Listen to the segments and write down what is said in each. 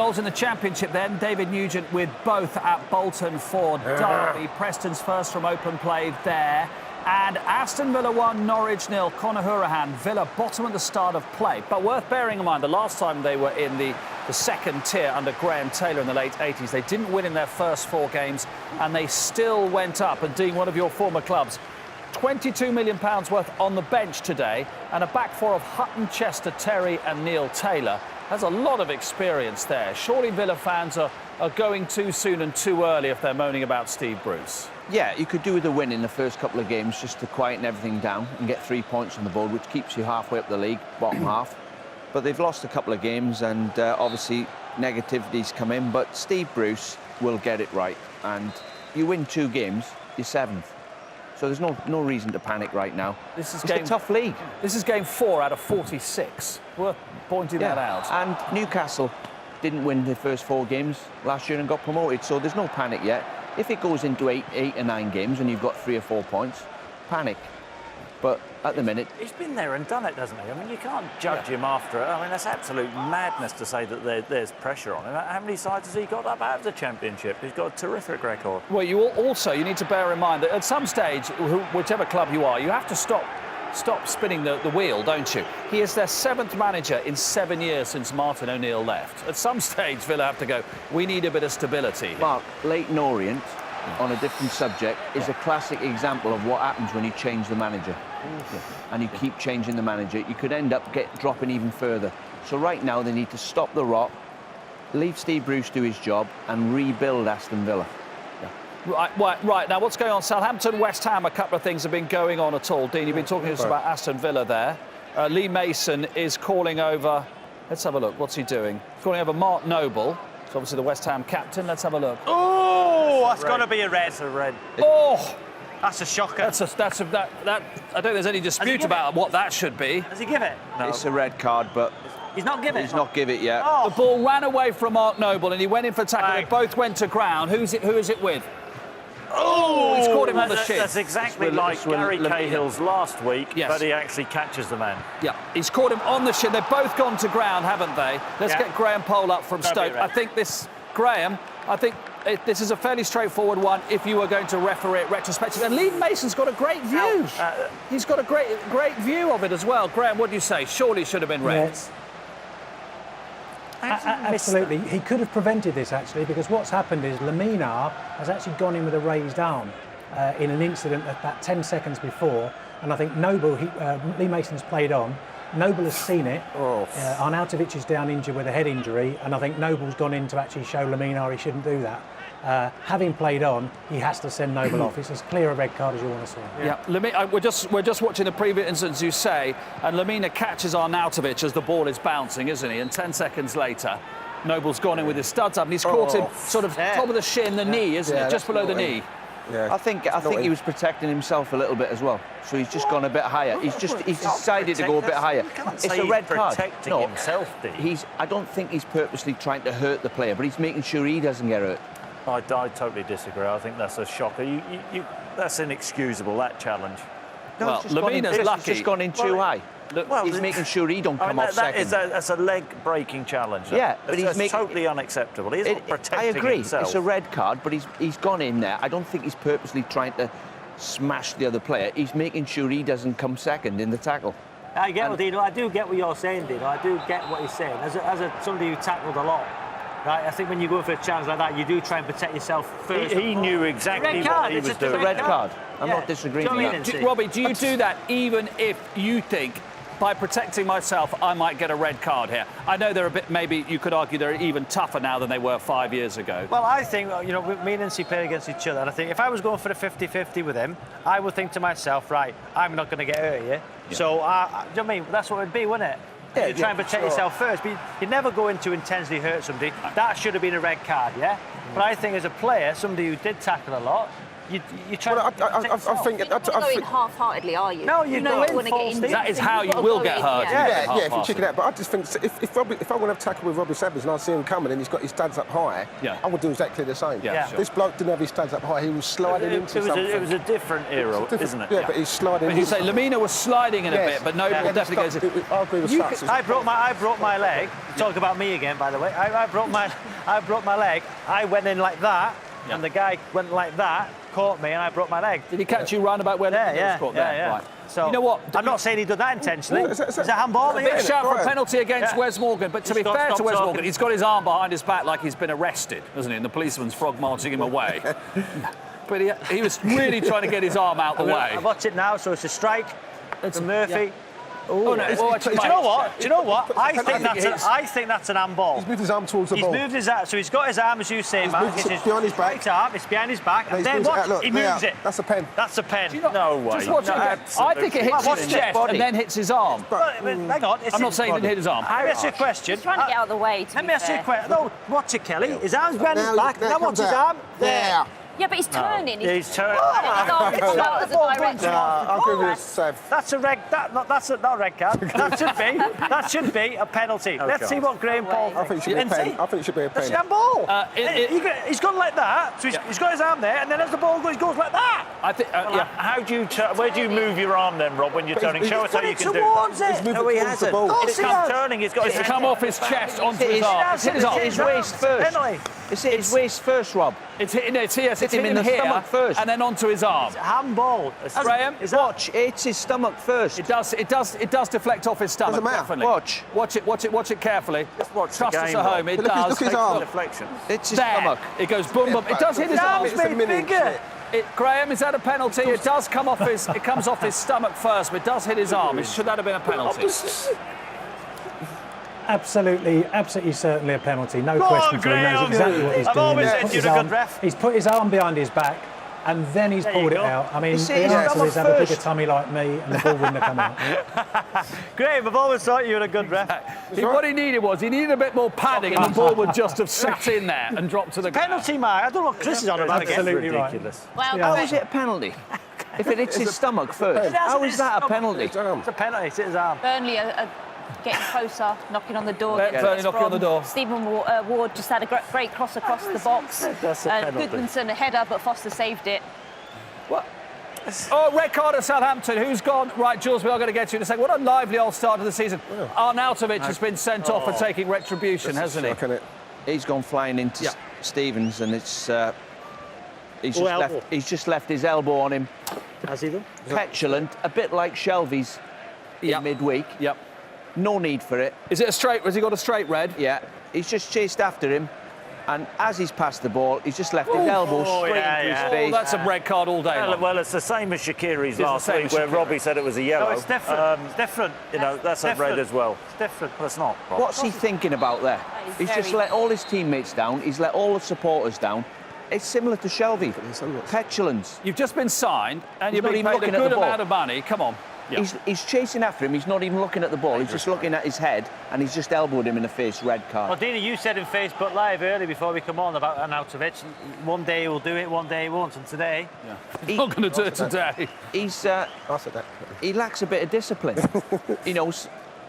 goals in the Championship then. David Nugent with both at Bolton for Derby. Preston's first from open play there. And Aston Villa 1, Norwich 0. Conor Hourihane, Villa bottom at the start of play. But worth bearing in mind, the last time they were in the second tier under Graham Taylor in the late 80s, they didn't win in their first 4 games, and they still went up. And Dean, one of your former clubs, £22 million worth on the bench today, and a back four of Hutton, Chester, Terry and Neil Taylor. There's a lot of experience there. Surely Villa fans are going too soon and too early if they're moaning about Steve Bruce. Yeah, you could do with a win in the first couple of games just to quieten everything down and get 3 points on the board, which keeps you halfway up the league, bottom half. But they've lost a couple of games and obviously negativity's come in, but Steve Bruce will get it right. And you win 2 games, you're 7th. So there's no reason to panic right now. It's a tough league. This is game 4 out of 46. Worth pointing that out. And Newcastle didn't win their first 4 games last year and got promoted, so there's no panic yet. If it goes into 8 or 9 games and you've got 3 or 4 points, panic. But at the minute... He's been there and done it, doesn't he? I mean, you can't judge him after it. I mean, that's absolute madness to say that there's pressure on him. How many sides has he got up out of the Championship? He's got a terrific record. Well, you need to bear in mind that at some stage, whichever club you are, you have to stop spinning the wheel, don't you? He is their 7th manager in 7 years since Martin O'Neill left. At some stage, Villa have to go, we need a bit of stability. Mark, Leyton Orient, on a different subject, is a classic example of what happens when you change the manager. And you keep changing the manager. You could end up dropping even further. So right now, they need to stop the rot, leave Steve Bruce do his job, and rebuild Aston Villa. Right. Now, what's going on? Southampton, West Ham, a couple of things have been going on at all. Dean, you've been talking to us about Aston Villa there. Lee Mason is calling over... Let's have a look. What's he doing? Calling over Mark Noble. It's obviously the West Ham captain. Let's have a look. Oh, that's got to be a red. It's a red. Oh! That's a shocker. I don't think there's any dispute about what that should be. Does he give it? No. It's a red card, but... He's not given it? He's not give it yet. Oh. The ball ran away from Mark Noble and he went in for a tackle. They both went to ground. Who is it with? Oh, he's caught him on the shin. That's exactly like Gary Cahill's last week, but he actually catches the man. Yeah, he's caught him on the shin. They've both gone to ground, haven't they? Let's get Graham Poll up from Stoke. I think this is a fairly straightforward one if you were going to referee it retrospectively. And Lee Mason's got a great view. He's got a great view of it as well. Graham, what do you say? Surely it should have been red. Yes. Absolutely. He could have prevented this, actually, because what's happened is Lamina has actually gone in with a raised arm in an incident about 10 seconds before. And I think Lee Mason's played on. Noble has seen it. Arnautovic is down injured with a head injury, and I think Noble's gone in to actually show Lamina he shouldn't do that. Having played on, he has to send Noble off. It's as clear a red card as you want to see. Yeah, we're just watching the previous instance, you say, and Lamina catches Arnautovic as the ball is bouncing, isn't he? And 10 seconds later, Noble's gone in with his studs up, and he's caught him sort of top of the shin, the knee, isn't it? Just below the knee. Yeah. I think he was protecting himself a little bit as well. So he's just gone a bit higher. He's decided to go a bit higher. It's a red card. No, himself, I don't think he's purposely trying to hurt the player, but he's making sure he doesn't get hurt. I totally disagree. I think that's a shocker. That's inexcusable, that challenge. No, well, Lamina's lucky. He's just gone in too high. Well, he's making sure he don't come off second. That's a leg-breaking challenge. Yeah, but that's totally unacceptable. He's not protecting I agree. Himself. It's a red card, but he's gone in there. I don't think he's purposely trying to smash the other player. He's making sure he doesn't come second in the tackle. I do get what you're saying, Dino. I do get what he's saying. As somebody who tackled a lot, right? I think when you go for a challenge like that, you do try and protect yourself first. He knew exactly what he was doing. It's a red card. I'm not disagreeing with that. Robbie, do you do that even if you think, by protecting myself, I might get a red card here? I know they're a bit, maybe you could argue they're even tougher now than they were 5 years ago. Well, I think, me and Incy play against each other, and I think if I was going for a 50-50 with him, I would think to myself, right, I'm not going to get hurt here. Yeah. So, do you know what I mean? That's what it would be, wouldn't it? Yeah, you try and protect yourself first, but you never go in to intensely hurt somebody. That should have been a red card, yeah? But I think as a player, somebody who did tackle a lot, you try. Well, I think. You're not going half-heartedly, are you? No, you know go you in want to full get in. steam. That is how you You've got to will go get in, hurt. yeah. Yeah, if you check it out. But I just think if I want to have a tackle with Robbie Sabins and I see him coming and he's got his studs up high, Yeah. I would do exactly the same. Yeah, sure. This bloke didn't have his studs up high. He was sliding into something. It was a different era, isn't it? Yeah, but he's sliding. But you say Lamina was sliding in a Yes. bit, but Noble Yeah, definitely goes in. I agree with Sutts. I broke my leg. Talk about me again, by the way. I broke my leg. I went in like that, Yeah. and the guy went like that, caught me, and I broke my leg. Did he catch you round about where Yeah, Lamina was caught there? Right. So you know what? I'm not saying he did that intentionally. Is It's that- a handball. A big shout for a Right. penalty against Yeah. Wes Morgan, but to be Stop- fair stop to Wes talking. Morgan, he's got his arm behind his back like he's been arrested, hasn't he? And the policeman's frog marching him away. But he was really trying to get his arm out the way. I watch it now, so it's a strike from Murphy. Oh, no. Well, Do you know what? Do you know what? I think that's an handball. He's moved his arm towards the He's ball. moved his arm, so he's got his arm, as you say, Mark. moved It's it behind his back. right arm, it's behind his back, No, and he's then moved it what? out, look, He there. moves it. That's a pen. That's a pen. No way. Just watch No, it again. I think it hits Watch his it. chest and then hits his arm. Hang on. I'm not saying it didn't hit his arm. Let me ask you a question. He's trying to get out of the way, to Let be me ask you a fair. question. No, watch it, Kelly. His arm's behind his Now- back. now Now it watch comes his out. arm. There. Yeah, but he's turning. Yeah, he's turning. His arm is out as a direction. I agree with Sav. That's a red. That's not a red card. That should be a penalty. Let's see what Graham Paul I think it should be a pen. I think it should be a That's pen. a ball. it- He's gone like that, so he's got his arm there, and then as the ball goes, he goes like that. I think, Where do you move your arm then, Rob, when you're turning? Show us how Put you it can do towards that. it. He's moved No, it he towards the hasn't. ball. Oh, It's see come that? turning. He's got his it's come off his chest onto his It's arm. It's hit his waist first. Penalty. It's hit his waist first, Rob. It's hitting it here. It's Hit him hitting in him the here stomach first. and then onto his arm. Handball. Graham, Watch, it's his stomach first. It does deflect off his stomach. Doesn't matter. Definitely. Watch it carefully. watch the Trust us game, at Rob. home. It Look at does. his arm. Deflection. It's his There. stomach. It goes boom boom. It does hit his arm. It's a mini bigger. Graham, is that a penalty? It does come off his. It comes off his stomach first, but it does hit his arm. Should that have been a penalty? Absolutely, certainly a penalty. No Go on, question. He knows Graham. exactly what he's I've doing. always He's said put you're his a good arm- ref. He's put his arm behind his back, and then he's There pulled you it go. out. I mean, You see, the his answer stomach is have a bigger first. tummy like me, and the ball wouldn't have come out. Graham, I've always thought you were a good ref. What he needed a bit more padding, and the ball would just have sat in there and dropped to the ground. Penalty, Mark. I don't know what Chris is on about again. Absolutely right. Ridiculous. Well, Yeah. How is it a penalty? If it hits his stomach first, how is that a penalty? It's a penalty. It's his arm. Burnley are getting closer, knocking on the door. Burnley Against knocking on the door. Stephen Ward just had a great cross across the box. That's a penalty. Goodmanson a header, but Foster saved it. What? Oh, red card at Southampton. Who's gone? Right, Jules, we are going to get to you in a second. What a lively old start to the season. Arnautovic has been sent off for taking retribution, hasn't he? Shocking it. He's gone flying into Yeah. Stevens, and it's Oh, elbow. he's just left his elbow on him. Has he done? Petulant, a bit like Shelby's Yep. in midweek. Yep. No need for it. Is it a straight? Has he got a straight red? Yeah, he's just chased after him, and as he's passed the ball, he's just left his elbow straight yeah, into yeah. his Oh, face. that's a red card all day long. Well, it's the same as Shaqiri's the last same week, as where Shaqiri. Robbie said it was a yellow. No, it's different. It's different. You know, that's a red different. as well. It's different. Well, it's not. Rob. What's he thinking about there? is He's just very- let all his teammates down. He's let all the supporters down. It's similar to Shelby. Petulance. You've just been signed, and He's you've not been even paid a looking at good the ball. amount of money. Come on. Yeah. He's chasing after him. He's not even looking at the ball. He's just looking at his head, and he's just elbowed him in the face. Red Well, card. Dina, you said in Facebook Live early before we come on about Arnautovic. One day he will do it, one day he won't. And today, He's not going to do it today. He's I said that. he lacks a bit of discipline. You know,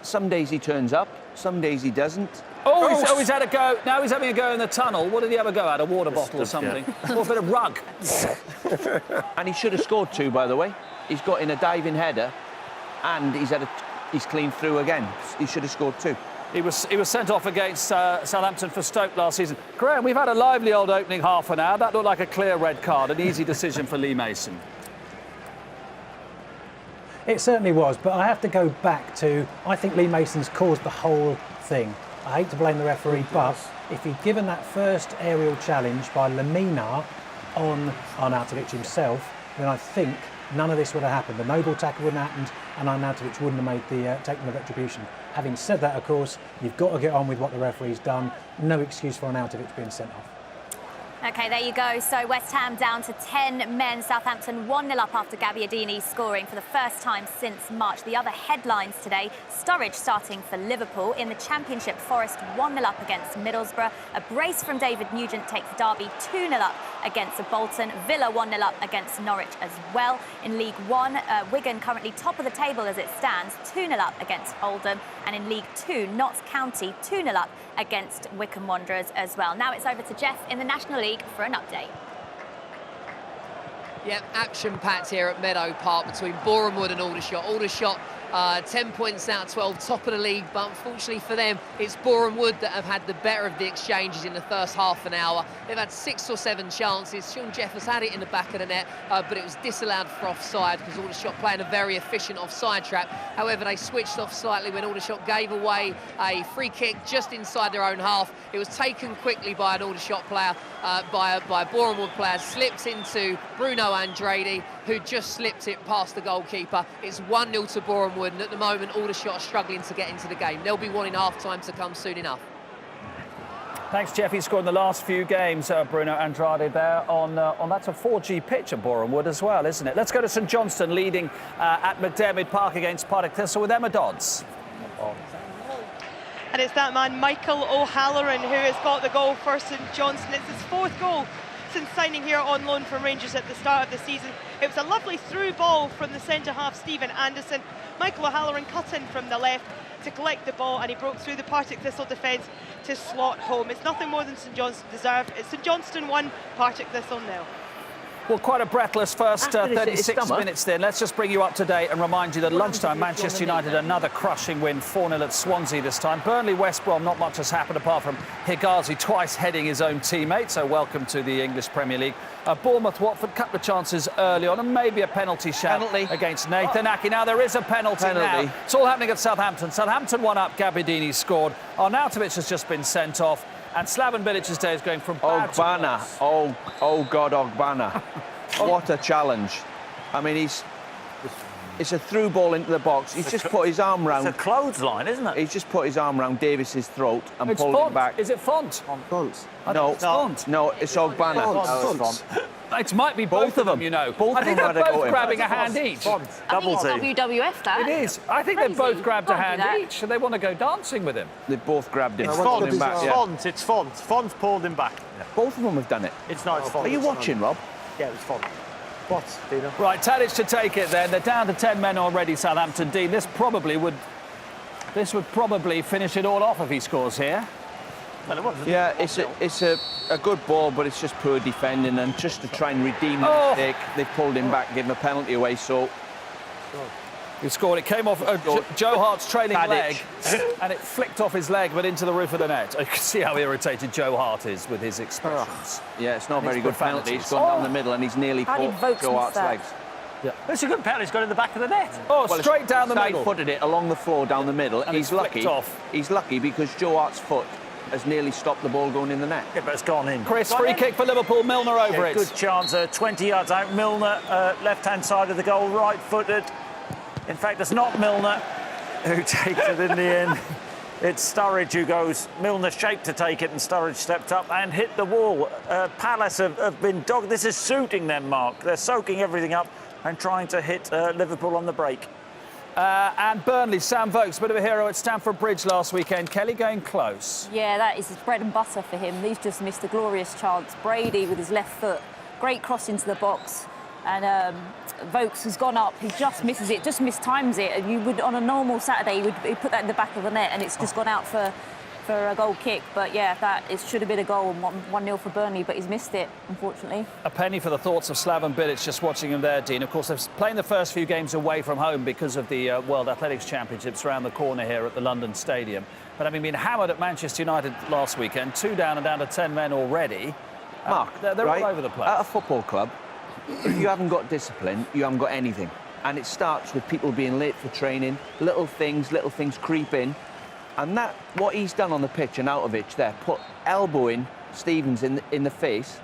some days he turns up, some days he doesn't. He's had a go. Now he's having a go in the tunnel. What did he have a go at? A water bottle or something? Or a bit of rug. And he should have scored two, by the way. He's got in a diving header, and he's cleaned through again. He should have scored two. He was sent off against Southampton for Stoke last season. Graham, we've had a lively old opening half an hour. That looked like a clear red card, an easy decision for Lee Mason. It certainly was, but I have to go back to, I think Lee Mason's caused the whole thing. I hate to blame the referee, but if he'd given that first aerial challenge by Lamina on Arnautovic himself, then I think none of this would have happened. The Noble tackle wouldn't have happened, and Arnautovic wouldn't have made the taken the retribution. Having said that, of course, you've got to get on with what the referee's done. No excuse for Arnautovic being sent off. OK, there you go. So West Ham down to 10 men. Southampton 1-0 up after Gabbiadini scoring for the first time since March. The other headlines today, Sturridge starting for Liverpool. In the Championship, Forest 1-0 up against Middlesbrough. A brace from David Nugent takes Derby 2-0 up against Bolton. Villa 1-0 up against Norwich as well. In League One, Wigan currently top of the table as it stands, 2-0 up against Oldham. And in League Two, Notts County 2-0 up against Wycombe Wanderers as well. Now it's over to Jeff in the National League for an update. Yep, action-packed here at Meadow Park between Boreham Wood and Aldershot. Aldershot 10 points out of 12, top of the league, but unfortunately for them, it's Boreham Wood that have had the better of the exchanges in the first half an hour. They've had 6 or 7 chances. Sean Jeffers had it in the back of the net, but it was disallowed for offside because Aldershot playing a very efficient offside trap. However, they switched off slightly when Aldershot gave away a free kick just inside their own half. It was taken quickly by an Aldershot player, by a Boreham Wood player, slipped into Bruno Andrade, who just slipped it past the goalkeeper. It's 1-0 to Boreham Wood, and at the moment, Aldershot are struggling to get into the game. They'll be wanting half-time to come soon enough. Thanks, Jeff. He scored in the last few games, Bruno Andrade there on that's a 4G pitch at Boreham Wood as well, isn't it? Let's go to St Johnstone, leading at McDermott Park against Partick Thistle with Emma Dodds. And it's that man, Michael O'Halloran, who has got the goal for St Johnstone. It's his 4th goal since signing here on loan from Rangers at the start of the season. It was a lovely through ball from the centre-half, Stephen Anderson. Michael O'Halloran cut in from the left to collect the ball, and he broke through the Partick Thistle defence to slot home. It's nothing more than St Johnstone deserve. It's St Johnstone 1, Partick Thistle 0. Well, quite a breathless first 36 minutes then. Let's just bring you up to date and remind you that at lunchtime, Manchester United, another crushing win, 4-0 at Swansea this time. Burnley, West Brom, not much has happened apart from Higazi twice heading his own teammate, so welcome to the English Premier League. Bournemouth, Watford, couple of chances early on, and maybe a penalty shout against Nathan Aké. Now, there is a penalty now. It's all happening at Southampton. Southampton 1 up, Gabbiadini scored. Arnautovic has just been sent off, and Slaven Bilic's day is going from bad to worse. Oh God, Ogbana. What a challenge. I mean, it's a through ball into the box. He's just put his arm round. It's a clothesline, isn't it? He's just put his arm round Davis's throat and pulled him back. Is it Font? Font. No, it's Font. No, it's Ogbana. Font. It might be both of them, you know. Both I think of them they're had a go both in. grabbing a hand each. I Double think team. it's WWF, that. It is. I think they've both grabbed a Can't do hand that. each, and they want to go dancing with him. They both grabbed him. It's pulled Font. him back. It's Yeah. Font, it's Font. Font's pulled him back. Both of them have done it. It's not, it's Font. Are you watching, Rob? Yeah, it was Font. What, Dino? Right, Tadic to take it then. They're down to 10 men already, Southampton. Dean, this would probably finish it all off if he scores here. Well, it wasn't. Yeah, it's a good ball, but it's just poor defending, and just to try and redeem the mistake, they've pulled him back, given a penalty away. So He scored. It came off Joe Hart's trailing Tadic. leg, and it flicked off his leg, but into the roof of the net. You can see how irritated Joe Hart is with his expressions. yeah, it's not a very good penalty. profanities. He's gone down the middle, and he's nearly How did caught Vokes Joe miss Hart's that? legs. It's a good penalty. It's gone in the back of the net. Oh, straight down the middle. Side-footed it along the floor down the middle. And He's it's flicked lucky. off. He's lucky because Joe Hart's foot has nearly stopped the ball going in the net. Yeah, but it's gone in. Chris, free kick for Liverpool. Milner over Yeah, it. good chance, 20 yards out. Milner, left-hand side of the goal, right-footed. In fact, it's not Milner who takes it in the end. It's Sturridge who goes. Milner shaped to take it, and Sturridge stepped up and hit the wall. Palace have been dogged. This is suiting them, Mark. They're soaking everything up and trying to hit Liverpool on the break. And Burnley, Sam Vokes, bit of a hero at Stamford Bridge last weekend. Kelly going close. Yeah, that is his bread and butter for him. He's just missed a glorious chance. Brady with his left foot, great cross into the box. And Vokes has gone up, he just misses it, just mistimes it. And you would, on a normal Saturday, he'd put that in the back of the net, and it's just gone out for a goal kick. But yeah, it should have been a goal, 1-0 for Burnley, but he's missed it, unfortunately. A penny for the thoughts of Slaven Bilic, just watching him there, Dean. Of course, they're playing the first few games away from home because of the World Athletics Championships around the corner here at the London Stadium. But having been hammered at Manchester United last weekend, 2 down and down to 10 men already. Mark, they're right, all over the place. At a football club, if you haven't got discipline, you haven't got anything. And it starts with people being late for training, little things creep in. And that, what he's done on the pitch, and Arnautovic there, elbowing Stevens in the face,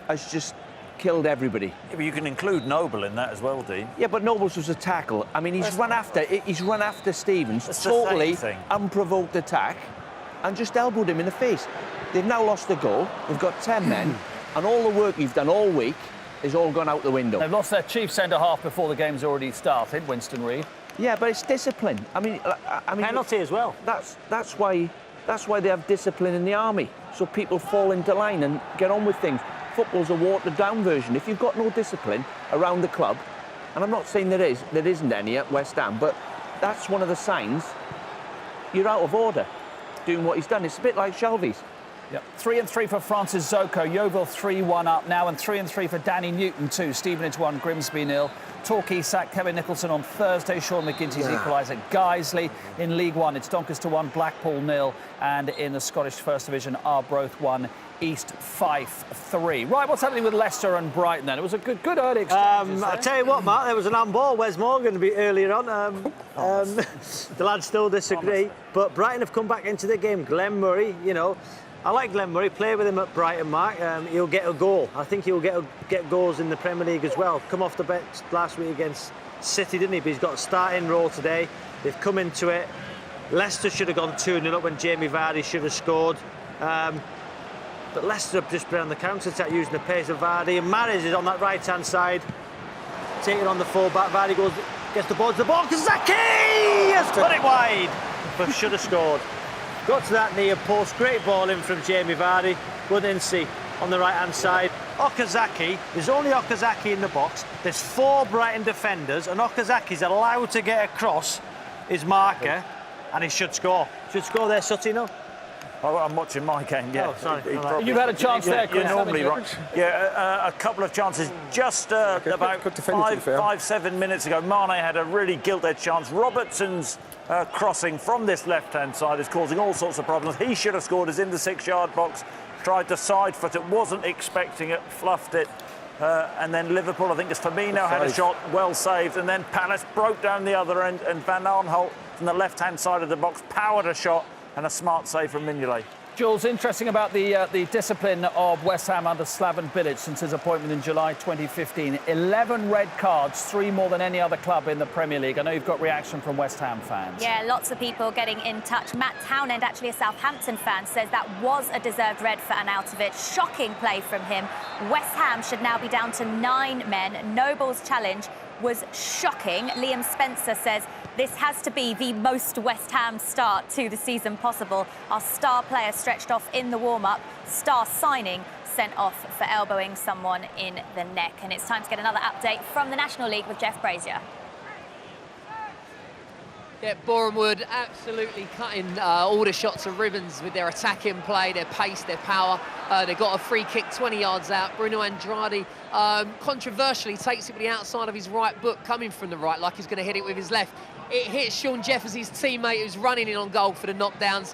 has just killed everybody. Yeah, but you can include Noble in that as well, Dean. Yeah, but Nobles was a tackle. I mean, he's run after Stevens, That's the totally same thing. unprovoked attack, and just elbowed him in the face. They've now lost the goal. They've got 10 men. And all the work you've done all week is all gone out the window. They've lost their chief centre-half before the game's already started, Winston Reid. Yeah, but it's discipline. I mean, Penalty as well. That's why they have discipline in the army, so people fall into line and get on with things. Football's a watered-down version. If you've got no discipline around the club, and I'm not saying there isn't any at West Ham, but that's one of the signs you're out of order doing what he's done. It's a bit like Shelvey's. Yep. 3-3 for Francis Zoko. Yeovil 3-1 up now, and 3-3 for Danny Newton too. Stevenage 1, Grimsby 0. Torquay sacked Kevin Nicholson on Thursday. Sean McGinty's equalised at Guiseley. In League One, it's Doncaster 1, Blackpool 0, and in the Scottish First Division, Arbroath 1, East Fife 3. Right, what's happening with Leicester and Brighton then? It was a good early exchange. I'll tell you what, Mark, there was an handball. Wes Morgan a bit earlier on. The lads still disagree, but Brighton have come back into the game. Glenn Murray, you know, I like Glenn Murray. Play with him at Brighton, Mark. He'll get a goal. I think he'll get goals in the Premier League as well. Come off the bench last week against City, didn't he? But he's got a starting role today. They've come into it. Leicester should have gone 2-0 up when Jamie Vardy should have scored. But Leicester have just been on the counter-attack using the pace of Vardy. And Mahrez is on that right-hand side, taking on the full-back. Vardy gets the ball to the ball. Kazaki has put it wide, but should have scored. Got to that near post. Great ball in from Jamie Vardy. Woodensey on the right-hand side. Okazaki, there's only Okazaki in the box. There's 4 Brighton defenders, and Okazaki's allowed to get across his marker, and he should score. Should score there, Sutty, no? Oh, I'm watching my game, yeah. Oh, sorry. You've had a chance there, Chris. You're normally right. Yeah, a couple of chances just about good defending, 5-7 minutes ago. Mane had a really gilt-edged chance. Robertson's crossing from this left-hand side is causing all sorts of problems. He should have scored. Is in the 6-yard box. Tried to side foot it, wasn't expecting it, fluffed it. And then Liverpool, I think it's Firmino, had a shot, well saved. And then Palace broke down the other end, and Van Aanholt from the left-hand side of the box powered a shot, and a smart save from Mignolet. Jules, interesting about the discipline of West Ham under Slaven Bilic since his appointment in July 2015. 11 red cards, 3 more than any other club in the Premier League. I know you've got reaction from West Ham fans. Yeah, lots of people getting in touch. Matt Townend, actually a Southampton fan, says that was a deserved red for Arnautovic. Shocking play from him. West Ham should now be down to 9 men. Noble's challenge was shocking. Liam Spencer says this has to be the most West Ham start to the season possible. Our star player stretched off in the warm-up. Star signing sent off for elbowing someone in the neck. And it's time to get another update from the National League with Jeff Brazier. Yeah, Boreham Wood absolutely cutting all the shots of ribbons with their attacking play, their pace, their power. They got a free kick 20 yards out. Bruno Andrade controversially takes it with the outside of his right foot, coming from the right, like he's going to hit it with his left. It hits Sean Jeffers, his teammate, who's running in on goal for the knockdowns,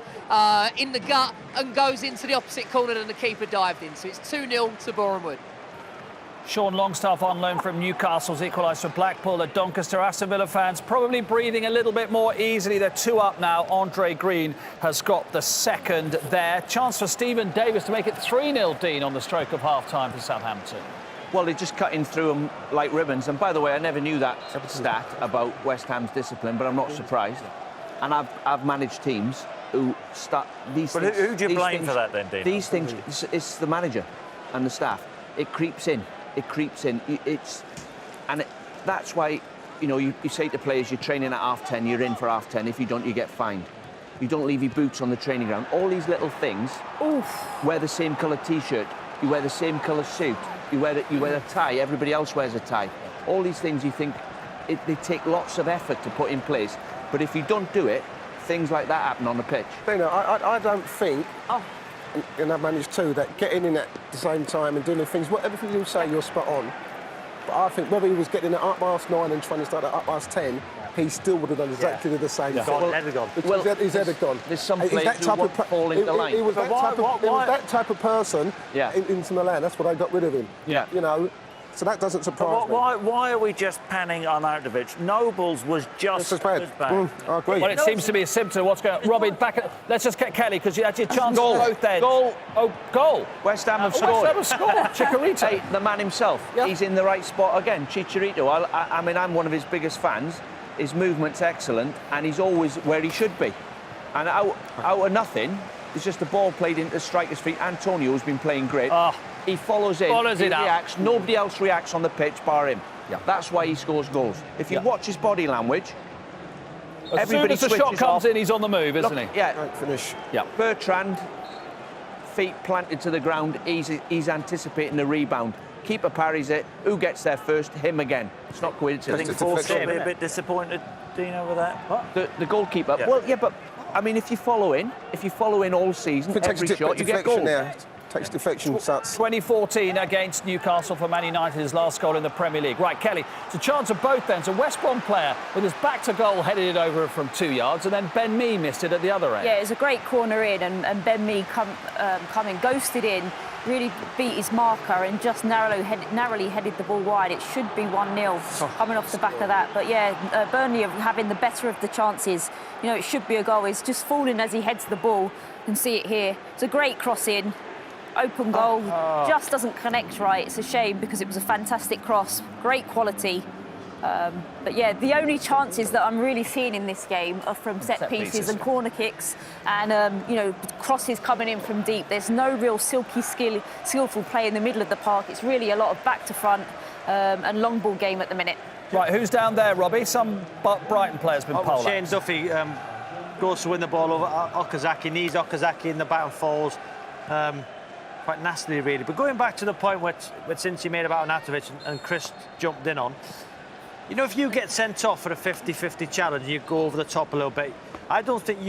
in the gut and goes into the opposite corner, and the keeper dived in. So it's 2-0 to Boreham Wood. Sean Longstaff on loan from Newcastle's equalised for Blackpool at Doncaster. Aston Villa fans probably breathing a little bit more easily. They're 2 up now. Andre Green has got the second there. Chance for Stephen Davis to make it 3-0, Dean, on the stroke of half-time for Southampton. Well, they're just cutting through them like ribbons. And by the way, I never knew that stat about West Ham's discipline, but I'm not surprised. And I've managed teams who start these but things. Who do you blame for that then, Dean? These things, it's the manager and the staff. It creeps in. It creeps in. That's why, you know, you say to players, you're training at 10:30, you're in for 10:30. If you don't, you get fined. You don't leave your boots on the training ground. All these little things. Oof. Wear the same colour T-shirt. You wear the same colour suit. You wear a tie. Everybody else wears a tie. All these things you think they take lots of effort to put in place. But if you don't do it, things like that happen on the pitch. Dino, I don't think. And I've managed too, that getting in at the same time and doing the things, whatever you say, you're spot on. But I think whether he was getting it up past 9 and trying to start at up 10, he still would have done exactly the same thing. His head had gone. There's some players who won't fall into line. He was that type of person into Milan. That's why I got rid of him. Yeah. You know, so that doesn't surprise me. Why are we just panning Arnautovic? Nobles was just as bad. I agree. Well, it seems to be a symptom of what's going on. Robin, let's just get Kelly, because you had your chance to both ends. Goal. Oh, goal. West Ham have West scored. Ham have scored. Chicharito. Hey, the man himself. Yeah. He's in the right spot again. Chicharito. I mean, I'm one of his biggest fans. His movement's excellent, and he's always where he should be. And out of nothing, it's just the ball played into the striker's feet. Antonio's been playing great. He follows in. Follows he it up. reacts. Nobody else reacts on the pitch bar him. Yeah. That's why he scores goals. If you watch his body language, As soon as the shot switches comes off. in, he's on the move, isn't Look, he? Yeah. Great finish. Yeah. Bertrand, feet planted to the ground. He's anticipating the rebound. Keeper parries it. Who gets there first? Him again. It's not I coincidence. think It's a Forster deflection. will be a bit disappointed, Dino, with that. What? The goalkeeper. Yeah. Well, yeah, but I mean, if you follow in all season, If it takes every a shot you get deflection goals. there, takes deflection, starts. 2014 against Newcastle for Man United, his last goal in the Premier League. Right, Kelly, it's a chance of both then. So West Brom player with his back to goal headed it over from 2 yards, and then Ben Mee missed it at the other end. Yeah, it was a great corner in, and Ben Mee coming ghosted in, really beat his marker and just narrowly headed the ball wide. It should be 1-0 coming off the back of that. But yeah, Burnley are having the better of the chances. You know, it should be a goal. He's just falling as he heads the ball. You can see it here. It's a great cross in. Open goal, just doesn't connect right. It's a shame because it was a fantastic cross, great quality. But yeah, the only chances that I'm really seeing in this game are from set pieces and corner kicks, and you know, crosses coming in from deep. There's no real skillful play in the middle of the park. It's really a lot of back to front and long ball game at the minute. Right, who's down there, Robbie? Some Brighton players been polled. Shane Duffy goes to win the ball over Okazaki, knees Okazaki in the back and falls. Quite nastily, really. But going back to the point which Cincy made about Arnautovic and Chris jumped in on, you know, if you get sent off for a 50-50 challenge, you go over the top a little bit. I don't think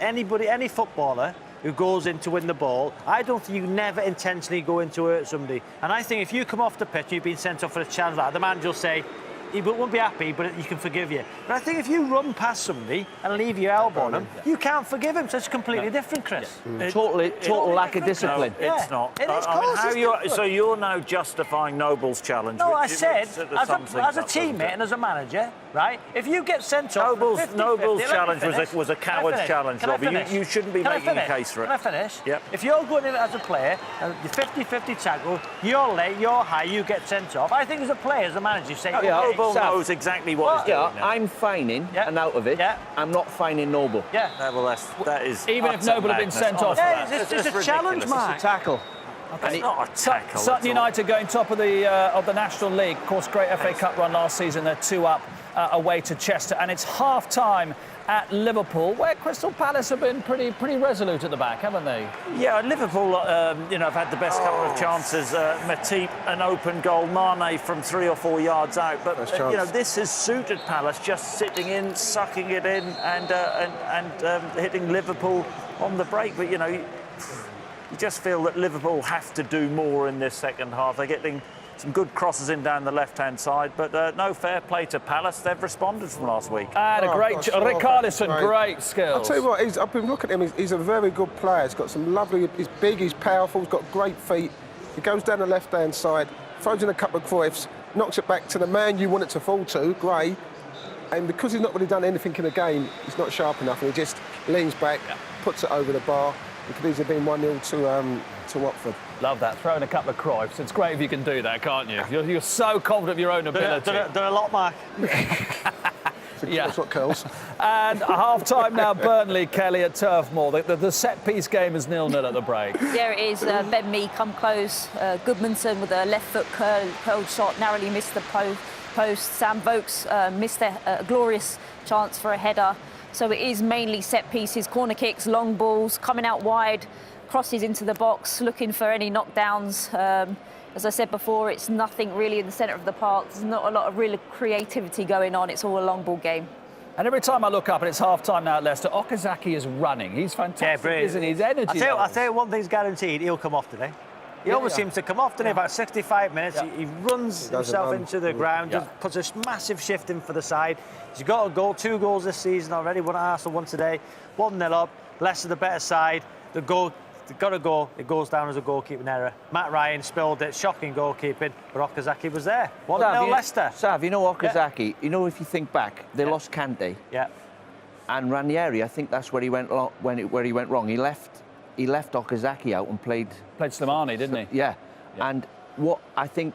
any footballer who goes in to win the ball, I don't think you never intentionally go in to hurt somebody. And I think if you come off the pitch, you've been sent off for a challenge like that, the manager will say, he won't be happy, but he can forgive you. But I think if you run past somebody and leave your elbow on him, you can't forgive him. So it's completely different, Chris. Total lack of discipline. No, it's not. It is, So you're now justifying Noble's challenge. No, I which said, sums things as a up, doesn't teammate it? and as a manager, right, if you get sent off... Noble's challenge was a coward's challenge, Robbie. You shouldn't be making a case for it. Can I finish? Yep. If you're going in as a player, and you're 50-50 tackle, you're late, you're high, you get sent off. I think as a player, as a manager, you say... Noble knows exactly what he's doing now. I'm fining and out of it. Yeah. I'm not fining Noble. Yeah. Well, that is Even if utter Noble had been madness. sent off. Yeah, it's just a challenge, ridiculous. Mark. It's a tackle. It's not a tackle. Sutton United going top of the National League. Of course, great FA Cup run last season. They're 2 up away to Chester, and it's half-time at Liverpool, where Crystal Palace have been pretty resolute at the back, haven't they? Yeah, Liverpool, have had the best couple of chances. Matip, an open goal. Mane from 3 or 4 yards out. But this has suited Palace, just sitting in, sucking it in, and hitting Liverpool on the break. But you just feel that Liverpool have to do more in this second half. They're getting some good crosses in down the left-hand side, but no, fair play to Palace. They've responded from last week. And a great Richarlison, great skills. I'll tell you what, I've been looking at him. He's a very good player. He's got some lovely. He's big. He's powerful. He's got great feet. He goes down the left-hand side, throws in a couple of Cruyffs, knocks it back to the man you want it to fall to, Gray. And because he's not really done anything in the game, he's not sharp enough, and he just leans back, puts it over the bar. It could easily have been 1-0 to Watford. Love that, throwing a couple of Cruyffs. It's great if you can do that, can't you? You're so confident of your own ability. They're a lot, Mark. Yeah. That's what curls. And half-time now, Burnley, Kelly at Turf Moor. The set-piece game is 0-0 at the break. There it is. Ben Mee come close. Goodmanson with a left foot curled shot, narrowly missed the post. Sam Vokes missed a glorious chance for a header. So it is mainly set pieces, corner kicks, long balls, coming out wide, crosses into the box, looking for any knockdowns. As I said before, it's nothing really in the centre of the park. There's not a lot of real creativity going on. It's all a long ball game. And every time I look up, and it's half-time now at Leicester, Okazaki is running. He's fantastic, isn't he? His energy. I'll tell you one thing's guaranteed, he'll come off today. He always seems to come off, doesn't he? About 65 minutes, he runs himself into the ground, just puts a massive shift in for the side. He's got a goal, 2 goals this season already, one at Arsenal, one today, 1-0 up. Leicester the better side. The goal, they've got to go. It goes down as a goalkeeping error. Matt Ryan spilled it, shocking goalkeeping, but Okazaki was there. 1-0 Leicester. Sav, Okazaki, if you think back, they lost Kante. Yeah. And Ranieri, I think that's where he went wrong. He left Okazaki out and played Slimani, didn't he? Yeah. And what I think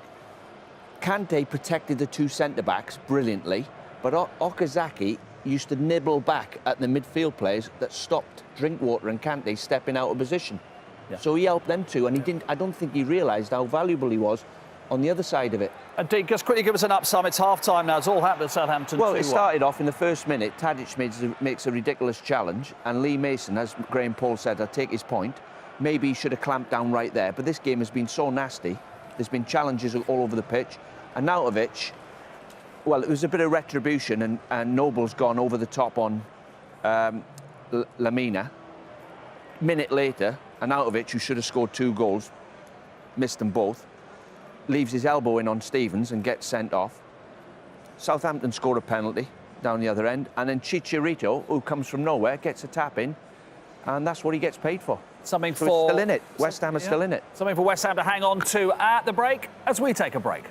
Kante protected the 2 centre-backs brilliantly, but Okazaki used to nibble back at the midfield players that stopped Drinkwater and Kante stepping out of position. Yeah. So he helped them too, and he didn't. I don't think he realised how valuable he was on the other side of it. And Dean, just quickly give us an up-sum. It's half-time now. It's all happened at Southampton. Well, 2-1. it started off in the first minute. Tadic makes a ridiculous challenge, and Lee Mason, as Graham Paul said, I take his point, maybe he should have clamped down right there. But this game has been so nasty. There's been challenges all over the pitch. And Nautovic, well, it was a bit of retribution, and Noble's gone over the top on Lamina. Minute later, Nautovic, who should have scored 2 goals, missed them both, leaves his elbow in on Stevens and gets sent off. Southampton score a penalty down the other end, and then Chicharito, who comes from nowhere, gets a tap in, and that's what he gets paid for. Something So for it's still in it. West Ham is still in it. Something for West Ham to hang on to at the break as we take a break.